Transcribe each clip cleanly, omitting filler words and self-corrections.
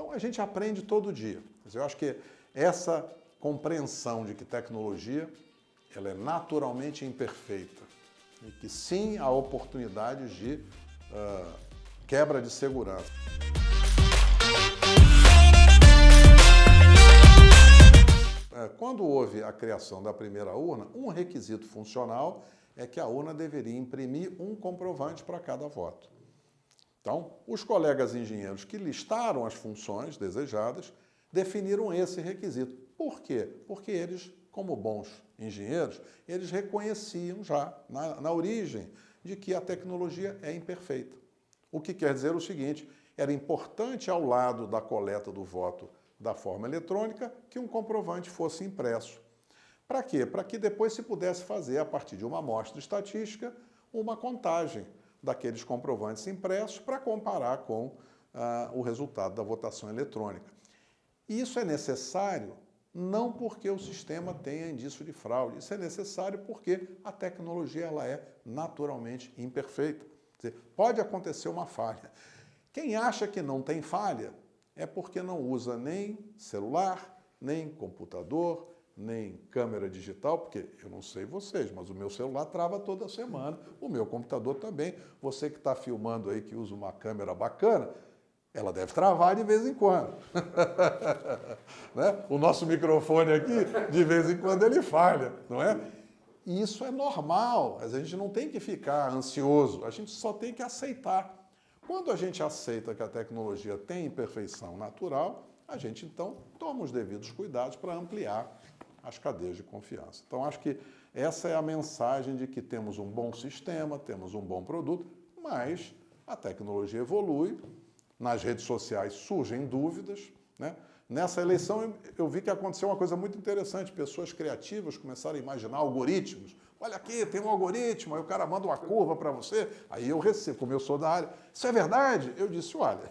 Então, a gente aprende todo dia. Eu acho que essa compreensão de que tecnologia ela é naturalmente imperfeita e que sim há oportunidades de quebra de segurança. Quando houve a criação da primeira urna, um requisito funcional é que a urna deveria imprimir um comprovante para cada voto. Então, os colegas engenheiros que listaram as funções desejadas definiram esse requisito. Por quê? Porque eles, como bons engenheiros, eles reconheciam já na origem de que a tecnologia é imperfeita. O que quer dizer o seguinte, era importante ao lado da coleta do voto da forma eletrônica que um comprovante fosse impresso. Para quê? Para que depois se pudesse fazer, a partir de uma amostra estatística, uma contagem daqueles comprovantes impressos para comparar com o resultado da votação eletrônica. E isso é necessário não porque o sistema tenha indício de fraude, isso é necessário porque a tecnologia ela é naturalmente imperfeita. Quer dizer, pode acontecer uma falha. Quem acha que não tem falha é porque não usa nem celular, nem computador, nem câmera digital, porque eu não sei vocês, mas o meu celular trava toda semana, o meu computador também. Você que está filmando aí, que usa uma câmera bacana, ela deve travar de vez em quando. Né? O nosso microfone aqui, de vez em quando, ele falha, não é? E isso é normal, a gente não tem que ficar ansioso, a gente só tem que aceitar. Quando a gente aceita que a tecnologia tem imperfeição natural, a gente, então, toma os devidos cuidados para ampliar as cadeias de confiança. Então, acho que essa é a mensagem de que temos um bom sistema, temos um bom produto, mas a tecnologia evolui, nas redes sociais surgem dúvidas, né? Nessa eleição eu vi que aconteceu uma coisa muito interessante, pessoas criativas começaram a imaginar algoritmos. Olha aqui, tem um algoritmo, aí o cara manda uma curva para você, aí eu recebo, como eu sou da área. Isso é verdade? Eu disse, olha,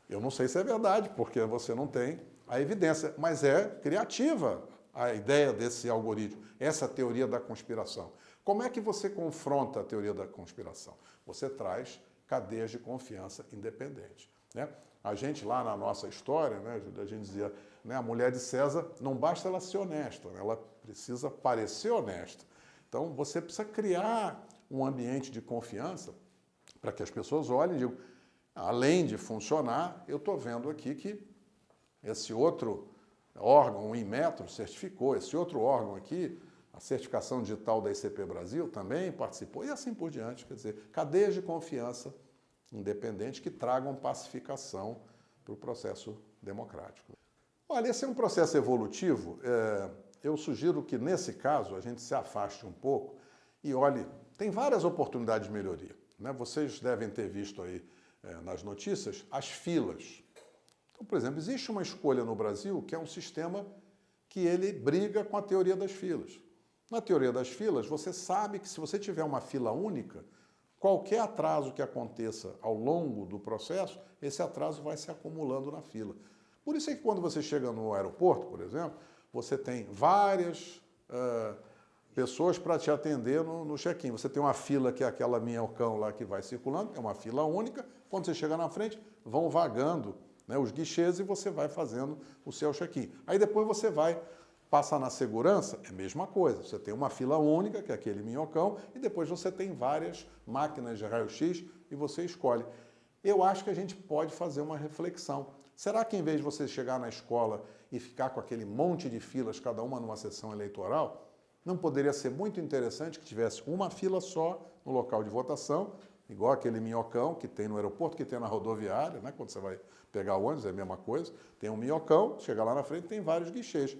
eu não sei se é verdade, porque você não tem a evidência, mas é criativa a ideia desse algoritmo, essa teoria da conspiração. Como é que você confronta a teoria da conspiração? Você traz cadeias de confiança independentes, né? A gente lá na nossa história, né, a gente dizia, né, a mulher de César, não basta ela ser honesta, né, ela precisa parecer honesta. Então você precisa criar um ambiente de confiança para que as pessoas olhem e digam, além de funcionar, eu estou vendo aqui que esse outro órgão, o Inmetro, certificou, esse outro órgão aqui, a certificação digital da ICP Brasil também participou, e assim por diante. Quer dizer, cadeias de confiança independentes que tragam pacificação para o processo democrático. Olha, esse é um processo evolutivo. Eu sugiro que, nesse caso, a gente se afaste um pouco e olhe, tem várias oportunidades de melhoria, né? Vocês devem ter visto aí nas notícias as filas. Então, por exemplo, existe uma escolha no Brasil que é um sistema que ele briga com a teoria das filas. Na teoria das filas, você sabe que se você tiver uma fila única, qualquer atraso que aconteça ao longo do processo, esse atraso vai se acumulando na fila. Por isso é que quando você chega no aeroporto, por exemplo, você tem várias pessoas para te atender no check-in. Você tem uma fila que é aquela minhocão lá que vai circulando, é uma fila única. Quando você chega na frente, vão vagando, né, os guichês e você vai fazendo o seu check-in. Aí depois você vai passar na segurança, é a mesma coisa. Você tem uma fila única, que é aquele minhocão, e depois você tem várias máquinas de raio-x e você escolhe. Eu acho que a gente pode fazer uma reflexão. Será que em vez de você chegar na escola e ficar com aquele monte de filas, cada uma numa sessão eleitoral, não poderia ser muito interessante que tivesse uma fila só no local de votação, igual aquele minhocão que tem no aeroporto, que tem na rodoviária, né? Quando você vai pegar o ônibus, é a mesma coisa. Tem um minhocão, chega lá na frente, tem vários guichês.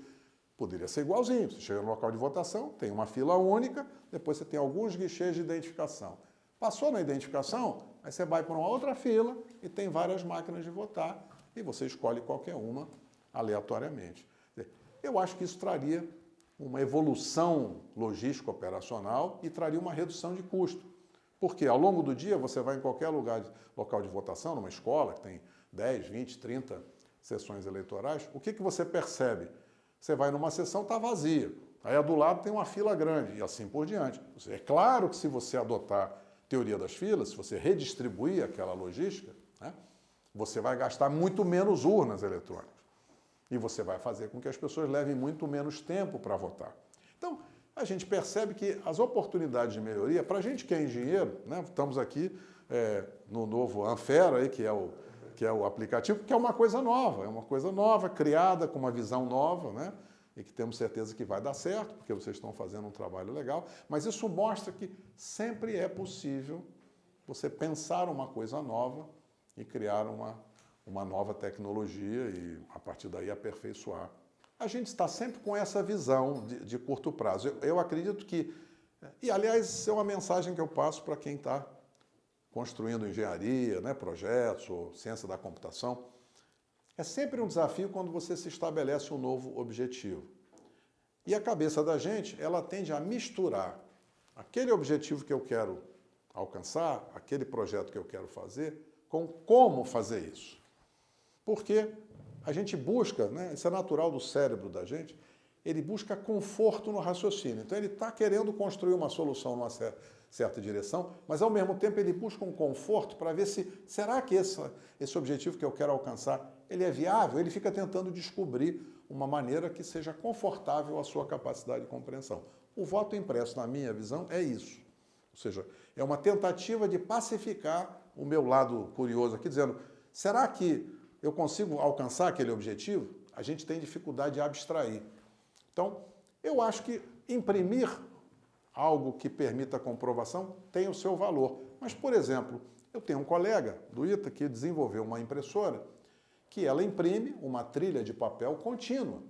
Poderia ser igualzinho, você chega no local de votação, tem uma fila única, depois você tem alguns guichês de identificação. Passou na identificação, aí você vai para uma outra fila e tem várias máquinas de votar e você escolhe qualquer uma aleatoriamente. Eu acho que isso traria uma evolução logística operacional e traria uma redução de custo. Porque ao longo do dia você vai em qualquer local de votação, numa escola que tem 10, 20, 30 sessões eleitorais, o que você percebe? Você vai numa sessão, está vazia. Aí do lado tem uma fila grande e assim por diante. É claro que se você adotar a teoria das filas, se você redistribuir aquela logística, né, você vai gastar muito menos urnas eletrônicas. E você vai fazer com que as pessoas levem muito menos tempo para votar. Então, a gente percebe que as oportunidades de melhoria, para a gente que é engenheiro, né, estamos aqui no novo Anfera, aí, que é o aplicativo, que é uma coisa nova, criada com uma visão nova, né, e que temos certeza que vai dar certo, porque vocês estão fazendo um trabalho legal, mas isso mostra que sempre é possível você pensar uma coisa nova e criar uma nova tecnologia e, a partir daí, aperfeiçoar. A gente está sempre com essa visão de curto prazo. Eu acredito que... E, aliás, isso é uma mensagem que eu passo para quem está construindo engenharia, né, projetos ou ciência da computação. É sempre um desafio quando você se estabelece um novo objetivo. E a cabeça da gente, ela tende a misturar aquele objetivo que eu quero alcançar, aquele projeto que eu quero fazer, com como fazer isso. Porque a gente busca, né, isso é natural do cérebro da gente, ele busca conforto no raciocínio. Então ele está querendo construir uma solução numa certa direção, mas ao mesmo tempo ele busca um conforto para ver se, será que esse objetivo que eu quero alcançar, ele é viável? Ele fica tentando descobrir uma maneira que seja confortável à sua capacidade de compreensão. O voto impresso, na minha visão, é isso. Ou seja, é uma tentativa de pacificar o meu lado curioso aqui, dizendo, será que eu consigo alcançar aquele objetivo? A gente tem dificuldade de abstrair. Então, eu acho que imprimir algo que permita a comprovação tem o seu valor. Mas, por exemplo, eu tenho um colega do ITA que desenvolveu uma impressora que ela imprime uma trilha de papel contínua.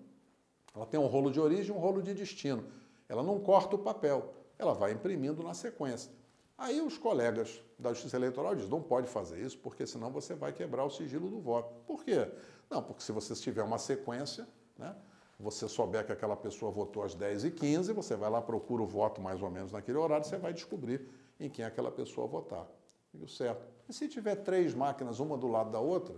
Ela tem um rolo de origem e um rolo de destino. Ela não corta o papel, ela vai imprimindo na sequência. Aí os colegas da Justiça Eleitoral dizem, não pode fazer isso, porque senão você vai quebrar o sigilo do voto. Por quê? Não, porque se você tiver uma sequência, né, você souber que aquela pessoa votou às 10h15, você vai lá, procura o voto mais ou menos naquele horário, você vai descobrir em quem aquela pessoa votar. Digo, certo. E se tiver 3 máquinas, uma do lado da outra,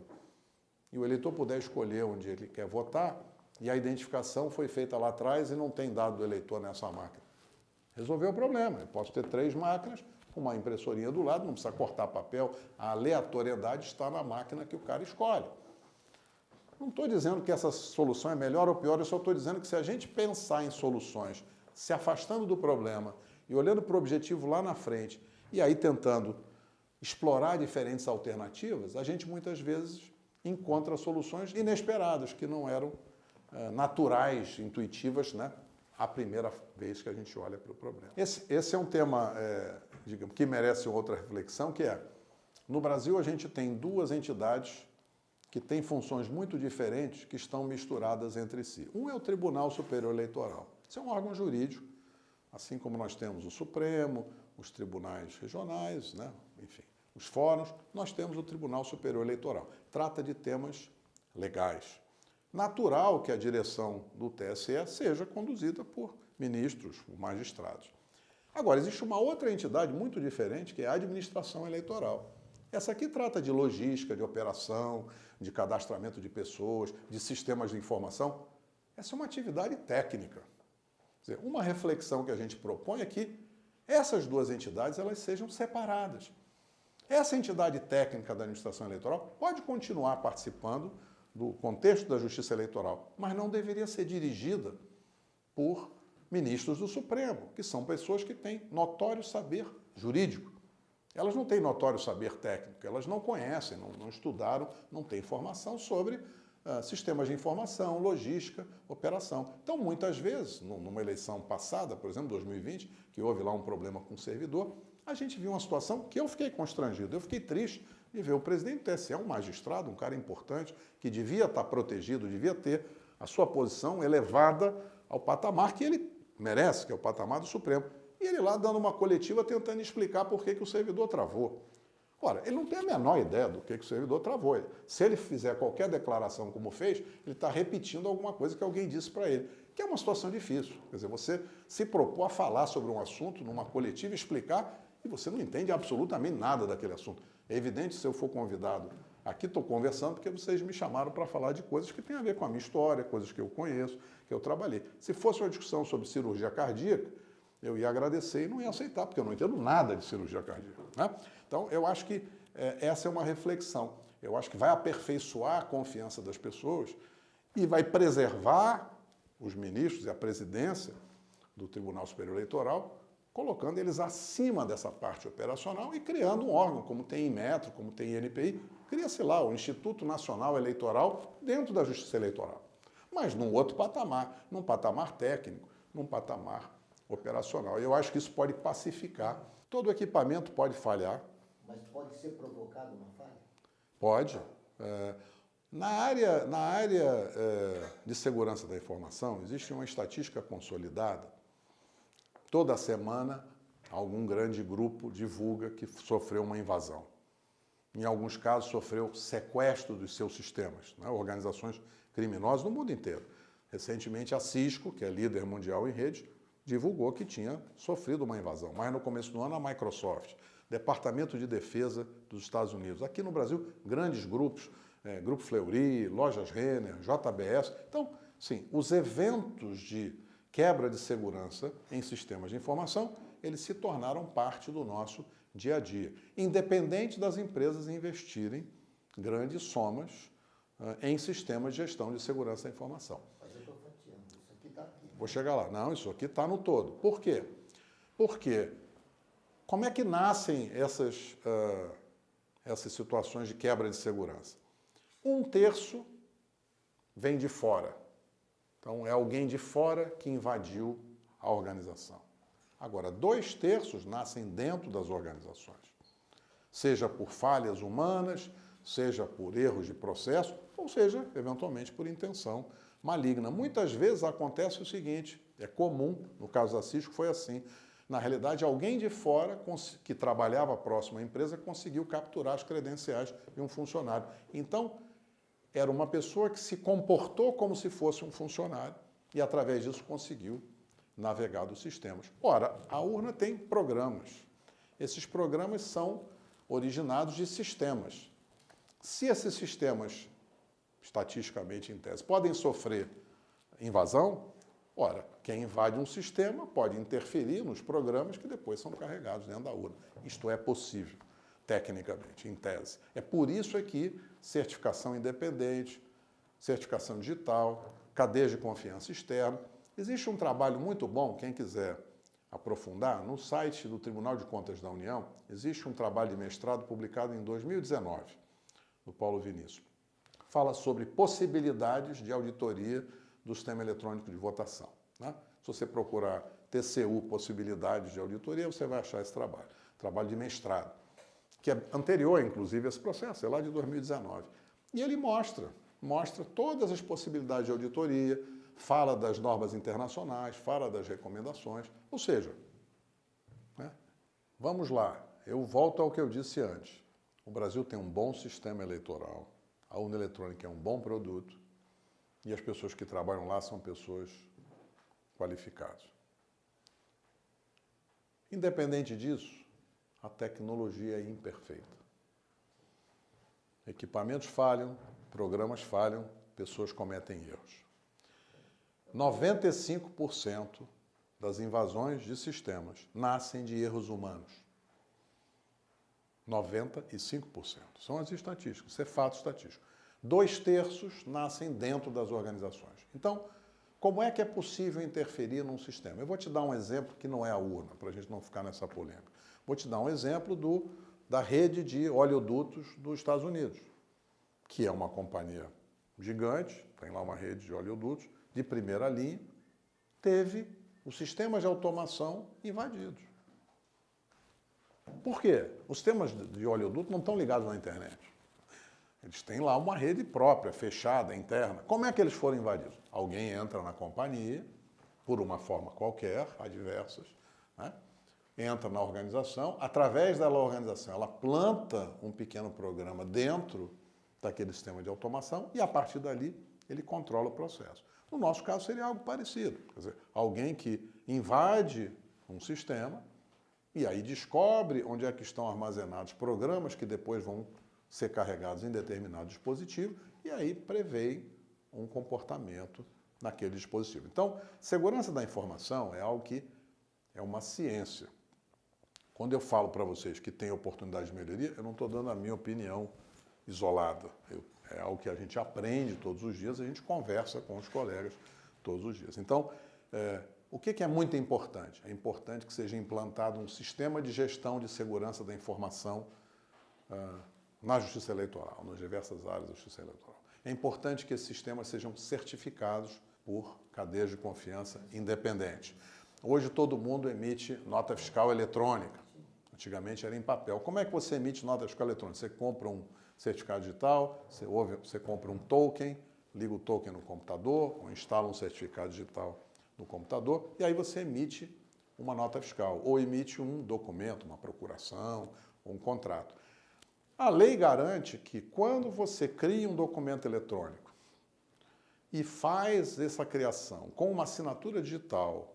e o eleitor puder escolher onde ele quer votar, e a identificação foi feita lá atrás e não tem dado do eleitor nessa máquina. Resolveu o problema. Eu posso ter 3 máquinas, uma impressorinha do lado, não precisa cortar papel, a aleatoriedade está na máquina que o cara escolhe. Não estou dizendo que essa solução é melhor ou pior, eu só estou dizendo que se a gente pensar em soluções, se afastando do problema e olhando para o objetivo lá na frente, e aí tentando explorar diferentes alternativas, a gente muitas vezes encontra soluções inesperadas, que não eram naturais, intuitivas, né, a primeira vez que a gente olha para o problema. Esse é um tema, digamos, que merece outra reflexão, que é, no Brasil a gente tem 2 entidades que têm funções muito diferentes que estão misturadas entre si. Um é o Tribunal Superior Eleitoral. Isso é um órgão jurídico, assim como nós temos o Supremo, os tribunais regionais, né, enfim, os fóruns, nós temos o Tribunal Superior Eleitoral. Trata de temas legais. Natural que a direção do TSE seja conduzida por ministros, por magistrados. Agora, existe uma outra entidade muito diferente, que é a administração eleitoral. Essa aqui trata de logística, de operação, de cadastramento de pessoas, de sistemas de informação. Essa é uma atividade técnica. Quer dizer, uma reflexão que a gente propõe é que essas 2 entidades elas sejam separadas. Essa entidade técnica da administração eleitoral pode continuar participando do contexto da justiça eleitoral, mas não deveria ser dirigida por ministros do Supremo, que são pessoas que têm notório saber jurídico. Elas não têm notório saber técnico, elas não conhecem, não estudaram, não têm formação sobre sistemas de informação, logística, operação. Então, muitas vezes, numa eleição passada, por exemplo, 2020, que houve lá um problema com o servidor, a gente viu uma situação que eu fiquei constrangido, eu fiquei triste de ver o presidente do TSE, um magistrado, um cara importante, que devia estar protegido, devia ter a sua posição elevada ao patamar que ele merece, que é o patamar do Supremo. E ele lá dando uma coletiva tentando explicar por que o servidor travou. Ora, ele não tem a menor ideia do que o servidor travou. Se ele fizer qualquer declaração como fez, ele está repetindo alguma coisa que alguém disse para ele, que é uma situação difícil. Quer dizer, você se propor a falar sobre um assunto numa coletiva, explicar, e você não entende absolutamente nada daquele assunto. É evidente, se eu for convidado, aqui estou conversando porque vocês me chamaram para falar de coisas que têm a ver com a minha história, coisas que eu conheço, que eu trabalhei. Se fosse uma discussão sobre cirurgia cardíaca, eu ia agradecer e não ia aceitar, porque eu não entendo nada de cirurgia cardíaca, né? Então, eu acho que essa é uma reflexão. eu acho que vai aperfeiçoar a confiança das pessoas e vai preservar os ministros e a presidência do Tribunal Superior Eleitoral, colocando eles acima dessa parte operacional e criando um órgão, como tem Inmetro, como tem INPI, cria-se lá o Instituto Nacional Eleitoral dentro da Justiça Eleitoral, mas num outro patamar, num patamar técnico, num patamar operacional. E eu acho que isso pode pacificar. Todo equipamento pode falhar. Mas pode ser provocado uma falha? Pode. Na área de segurança da informação, existe uma estatística consolidada. Toda semana, algum grande grupo divulga que sofreu uma invasão. Em alguns casos, sofreu sequestro dos seus sistemas, né? Organizações criminosas no mundo inteiro. Recentemente, a Cisco, que é líder mundial em rede, divulgou que tinha sofrido uma invasão. Mas no começo do ano, a Microsoft, Departamento de Defesa dos Estados Unidos. Aqui no Brasil, grandes grupos, Grupo Fleury, Lojas Renner, JBS. Então, sim, os eventos de quebra de segurança em sistemas de informação, eles se tornaram parte do nosso dia a dia, independente das empresas investirem grandes somas em sistemas de gestão de segurança da informação. Mas eu estou fatiando, isso aqui está aqui. Vou chegar lá. Não, isso aqui está no todo. Por quê? Porque como é que nascem essas situações de quebra de segurança? 1/3 vem de fora. Então, é alguém de fora que invadiu a organização. Agora, 2/3 nascem dentro das organizações. Seja por falhas humanas, seja por erros de processo, ou seja, eventualmente, por intenção maligna. Muitas vezes acontece o seguinte, é comum, no caso da Cisco foi assim, na realidade, alguém de fora que trabalhava próximo à empresa conseguiu capturar as credenciais de um funcionário. Então, era uma pessoa que se comportou como se fosse um funcionário e, através disso, conseguiu navegar dos sistemas. Ora, a urna tem programas. Esses programas são originados de sistemas. Se esses sistemas, estatisticamente em tese, podem sofrer invasão, ora, quem invade um sistema pode interferir nos programas que depois são carregados dentro da urna. Isto é possível, tecnicamente, em tese. É por isso que certificação independente, certificação digital, cadeias de confiança externa. Existe um trabalho muito bom, quem quiser aprofundar, no site do Tribunal de Contas da União, existe um trabalho de mestrado publicado em 2019, do Paulo Vinícius. Fala sobre possibilidades de auditoria do sistema eletrônico de votação, né? Se você procurar TCU possibilidades de auditoria, você vai achar esse trabalho de mestrado, que é anterior, inclusive, a esse processo, é lá de 2019. E ele mostra todas as possibilidades de auditoria, fala das normas internacionais, fala das recomendações, ou seja, né? Vamos lá, eu volto ao que eu disse antes. O Brasil tem um bom sistema eleitoral, a urna eletrônica é um bom produto e as pessoas que trabalham lá são pessoas qualificadas. Independente disso, a tecnologia é imperfeita. Equipamentos falham, programas falham, pessoas cometem erros. 95% das invasões de sistemas nascem de erros humanos. 95%. São as estatísticas, isso é fato estatístico. 2/3 nascem dentro das organizações. Então, como é que é possível interferir num sistema? Eu vou te dar um exemplo que não é a urna, para a gente não ficar nessa polêmica. Vou te dar um exemplo da rede de oleodutos dos Estados Unidos, que é uma companhia gigante, tem lá uma rede de oleodutos, de primeira linha, teve os sistemas de automação invadidos. Por quê? Os sistemas de oleoduto não estão ligados na internet. Eles têm lá uma rede própria, fechada, interna. Como é que eles foram invadidos? Alguém entra na companhia, por uma forma qualquer, há diversas, né? Entra na organização, através da organização, ela planta um pequeno programa dentro daquele sistema de automação e, a partir dali, ele controla o processo. No nosso caso, seria algo parecido. Quer dizer, alguém que invade um sistema e aí descobre onde é que estão armazenados programas que depois vão ser carregados em determinado dispositivo e aí prevê um comportamento naquele dispositivo. Então, segurança da informação é algo que é uma ciência. Quando eu falo para vocês que tem oportunidade de melhoria, eu não estou dando a minha opinião isolada. É algo que a gente aprende todos os dias, a gente conversa com os colegas todos os dias. Então, o que é muito importante? É importante que seja implantado um sistema de gestão de segurança da informação na Justiça Eleitoral, nas diversas áreas da Justiça Eleitoral. É importante que esses sistemas sejam certificados por cadeias de confiança independentes. Hoje todo mundo emite nota fiscal eletrônica. Antigamente era em papel. Como é que você emite nota fiscal eletrônica? Você compra um certificado digital, você compra um token, liga o token no computador, ou instala um certificado digital no computador, e aí você emite uma nota fiscal, ou emite um documento, uma procuração, ou um contrato. A lei garante que quando você cria um documento eletrônico e faz essa criação com uma assinatura digital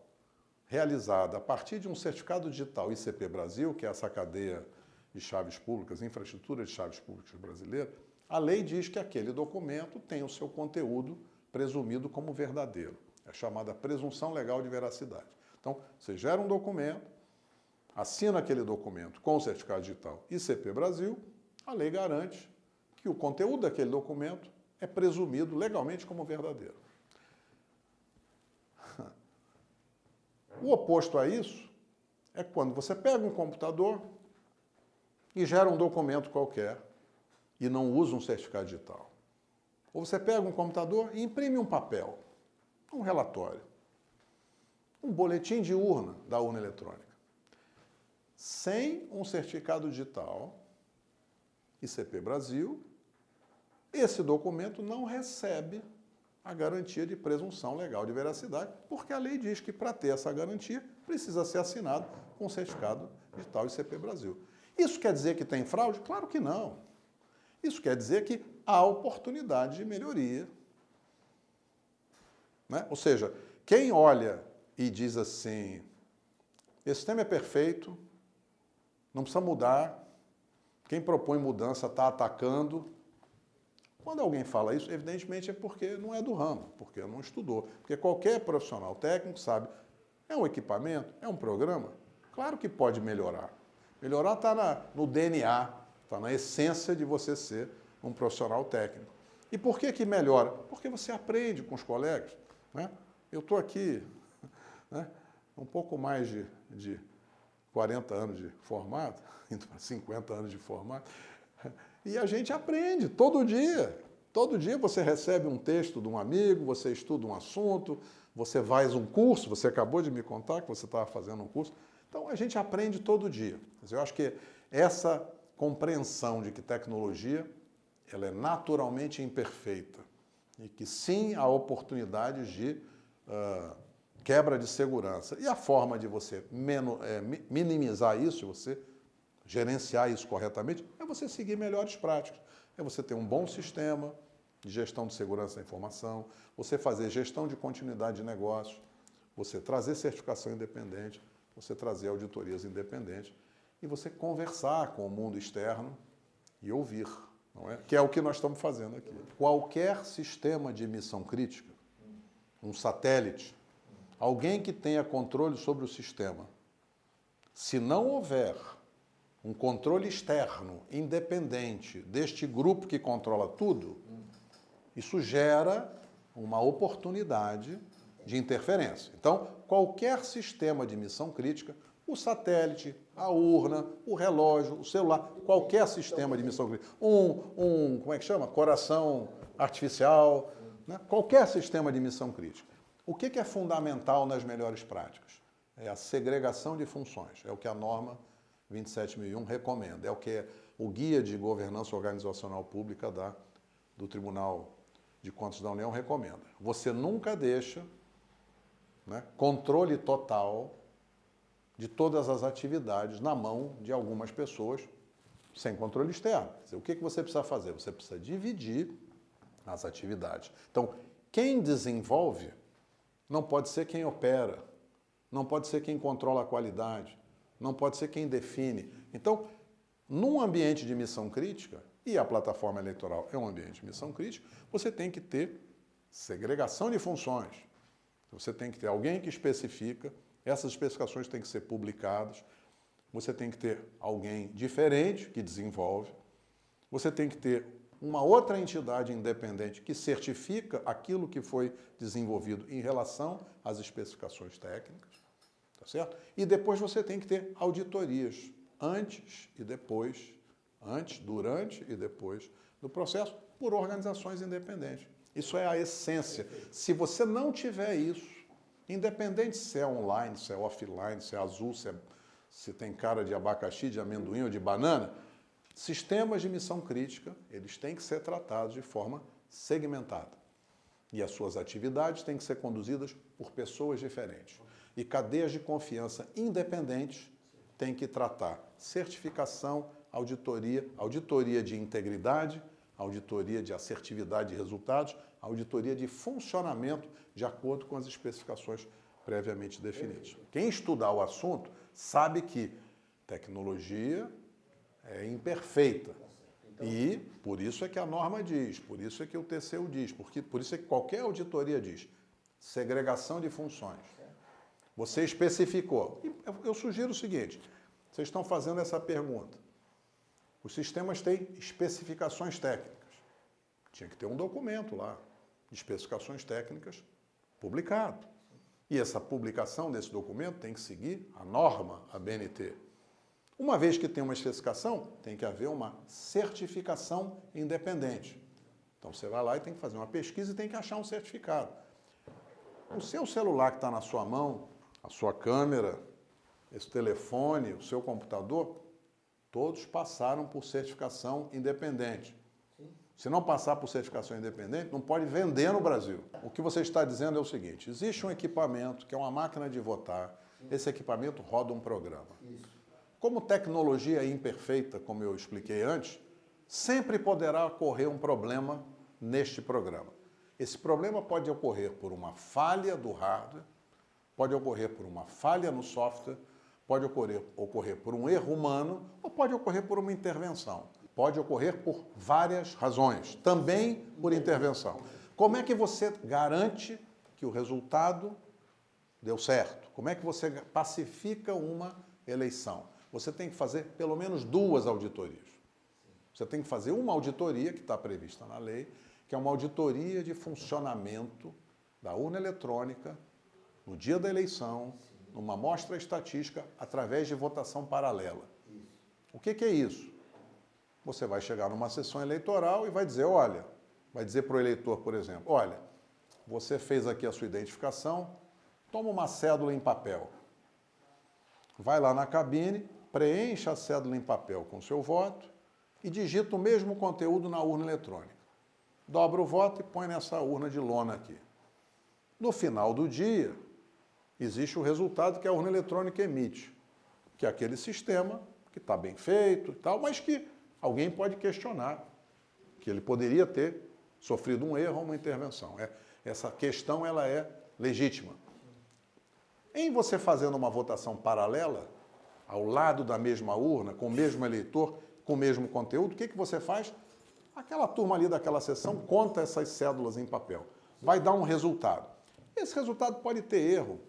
realizada a partir de um certificado digital ICP Brasil, que é essa cadeia de chaves públicas, infraestrutura de chaves públicas brasileira, a lei diz que aquele documento tem o seu conteúdo presumido como verdadeiro. É chamada presunção legal de veracidade. Então, você gera um documento, assina aquele documento com o certificado digital ICP Brasil, a lei garante que o conteúdo daquele documento é presumido legalmente como verdadeiro. O oposto a isso é quando você pega um computador e gera um documento qualquer e não usa um certificado digital. Ou você pega um computador e imprime um papel, um relatório, um boletim de urna da urna eletrônica, sem um certificado digital ICP Brasil, esse documento não recebe a garantia de presunção legal de veracidade, porque a lei diz que para ter essa garantia precisa ser assinado com o certificado digital ICP Brasil. Isso quer dizer que tem fraude? Claro que não. Isso quer dizer que há oportunidade de melhoria. Né? Ou seja, quem olha e diz assim, esse sistema é perfeito, não precisa mudar, quem propõe mudança está atacando. Quando alguém fala isso, evidentemente é porque não é do ramo, porque não estudou. Porque qualquer profissional técnico sabe, é um equipamento, é um programa, claro que pode melhorar. Melhorar está no DNA, está na essência de você ser um profissional técnico. E por que melhora? Porque você aprende com os colegas. Né? Eu estou aqui, né, um pouco mais de 40 anos de formado, indo para 50 anos de formado, e a gente aprende todo dia. Todo dia você recebe um texto de um amigo, você estuda um assunto, você faz um curso, você acabou de me contar que você estava fazendo um curso. Então, a gente aprende todo dia. Eu acho que essa compreensão de que tecnologia ela é naturalmente imperfeita e que sim há oportunidades de quebra de segurança. E a forma de você minimizar isso, você gerenciar isso corretamente, é você seguir melhores práticas. É você ter um bom sistema de gestão de segurança da informação, você fazer gestão de continuidade de negócio, você trazer certificação independente, você trazer auditorias independentes e você conversar com o mundo externo e ouvir, não é? Que é o que nós estamos fazendo aqui. Qualquer sistema de emissão crítica, um satélite, alguém que tenha controle sobre o sistema, se não houver um controle externo, independente, deste grupo que controla tudo, isso gera uma oportunidade de interferência. Então, qualquer sistema de emissão crítica, o satélite, a urna, o relógio, o celular, qualquer sistema de emissão crítica, como é que chama? Coração artificial, né? Qualquer sistema de emissão crítica. O que é fundamental nas melhores práticas? É a segregação de funções, é o que a norma 27001 recomenda, é o que o Guia de Governança Organizacional Pública do Tribunal de Contas da União recomenda. Você nunca deixa, né, controle total de todas as atividades na mão de algumas pessoas sem controle externo. Quer dizer, o que você precisa fazer? Você precisa dividir as atividades. Então, quem desenvolve não pode ser quem opera, não pode ser quem controla a qualidade, não pode ser quem define. Então, num ambiente de missão crítica, e a plataforma eleitoral é um ambiente de missão crítica, você tem que ter segregação de funções. Você tem que ter alguém que especifica, essas especificações têm que ser publicadas, você tem que ter alguém diferente que desenvolve, você tem que ter uma outra entidade independente que certifica aquilo que foi desenvolvido em relação às especificações técnicas, tá certo? E depois você tem que ter auditorias antes, durante e depois do processo, por organizações independentes. Isso é a essência. Se você não tiver isso, independente se é online, se é offline, se é azul, se tem cara de abacaxi, de amendoim ou de banana, sistemas de missão crítica, eles têm que ser tratados de forma segmentada. E as suas atividades têm que ser conduzidas por pessoas diferentes. E cadeias de confiança independentes têm que tratar certificação, auditoria de integridade, auditoria de assertividade de resultados, auditoria de funcionamento de acordo com as especificações previamente definidas. Quem estudar o assunto sabe que tecnologia é imperfeita. E por isso é que a norma diz, por isso é que o TCU diz, por isso é que qualquer auditoria diz. Segregação de funções. Você especificou. Eu sugiro o seguinte, vocês estão fazendo essa pergunta. Os sistemas têm especificações técnicas. Tinha que ter um documento lá de especificações técnicas publicado. E essa publicação desse documento tem que seguir a norma, a BNT. Uma vez que tem uma especificação, tem que haver uma certificação independente. Então você vai lá e tem que fazer uma pesquisa e tem que achar um certificado. O seu celular que está na sua mão, a sua câmera, esse telefone, o seu computador, todos passaram por certificação independente. Se não passar por certificação independente, não pode vender no Brasil. O que você está dizendo é o seguinte, existe um equipamento que é uma máquina de votar, esse equipamento roda um programa. Como tecnologia é imperfeita, como eu expliquei antes, sempre poderá ocorrer um problema neste programa. Esse problema pode ocorrer por uma falha do hardware, pode ocorrer por uma falha no software, pode ocorrer por um erro humano ou pode ocorrer por uma intervenção. Pode ocorrer por várias razões, também por intervenção. Como é que você garante que o resultado deu certo? Como é que você pacifica uma eleição? Você tem que fazer pelo menos 2 auditorias. Você tem que fazer uma auditoria, que está prevista na lei, que é uma auditoria de funcionamento da urna eletrônica no dia da eleição, numa amostra estatística, através de votação paralela. O que é isso? Você vai chegar numa sessão eleitoral e vai dizer, olha, vai dizer para o eleitor, por exemplo, olha, você fez aqui a sua identificação, toma uma cédula em papel. Vai lá na cabine, preencha a cédula em papel com o seu voto e digita o mesmo conteúdo na urna eletrônica. Dobra o voto e põe nessa urna de lona aqui. No final do dia, existe o resultado que a urna eletrônica emite, que é aquele sistema que está bem feito e tal, mas que alguém pode questionar, que ele poderia ter sofrido um erro ou uma intervenção. Essa questão ela é legítima. Em você fazendo uma votação paralela, ao lado da mesma urna, com o mesmo eleitor, com o mesmo conteúdo, o que você faz? Aquela turma ali daquela sessão conta essas cédulas em papel. Vai dar um resultado. Esse resultado pode ter erro,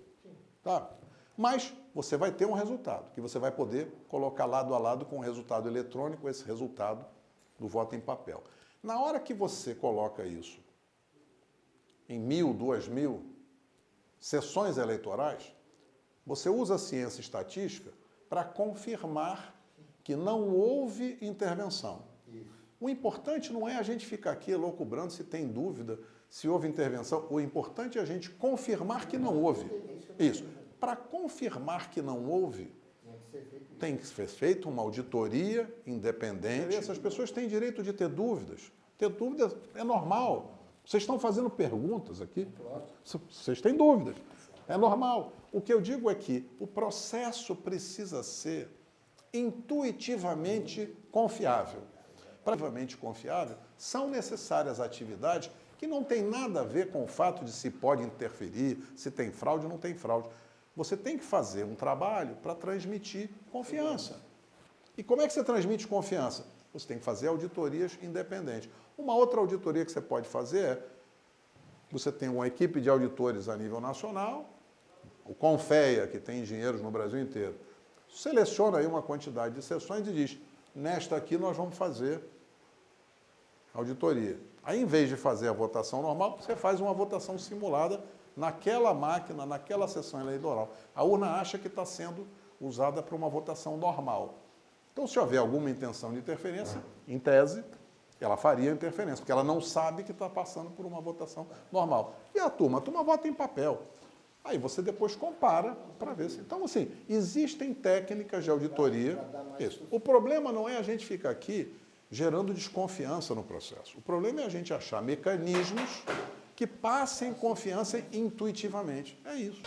tá? Mas você vai ter um resultado, que você vai poder colocar lado a lado com o resultado eletrônico, esse resultado do voto em papel. Na hora que você coloca isso em 1.000, 2.000 sessões eleitorais, você usa a ciência estatística para confirmar que não houve intervenção. O importante não é a gente ficar aqui elucubrando se tem dúvida, se houve intervenção. O importante é a gente confirmar que não houve. Isso. Para confirmar que não houve, tem que ser feita uma auditoria independente. Essas pessoas têm direito de ter dúvidas. Ter dúvidas é normal. Vocês estão fazendo perguntas aqui. Vocês têm dúvidas. É normal. O que eu digo é que o processo precisa ser intuitivamente confiável. Para intuitivamente confiável, são necessárias atividades que não têm nada a ver com o fato de se pode interferir, se tem fraude ou não tem fraude. Você tem que fazer um trabalho para transmitir confiança. E como é que você transmite confiança? Você tem que fazer auditorias independentes. Uma outra auditoria que você pode fazer é, você tem uma equipe de auditores a nível nacional, o Confea, que tem engenheiros no Brasil inteiro, seleciona aí uma quantidade de sessões e diz, nesta aqui nós vamos fazer auditoria. Aí, em vez de fazer a votação normal, você faz uma votação simulada naquela máquina, naquela sessão eleitoral. A urna acha que está sendo usada para uma votação normal. Então, se houver alguma intenção de interferência, em tese, ela faria interferência, porque ela não sabe que está passando por uma votação normal. E a turma vota em papel. Aí você depois compara para ver se... Então, assim, existem técnicas de auditoria. Isso. O problema não é a gente ficar aqui gerando desconfiança no processo. O problema é a gente achar mecanismos que passem confiança intuitivamente. É isso.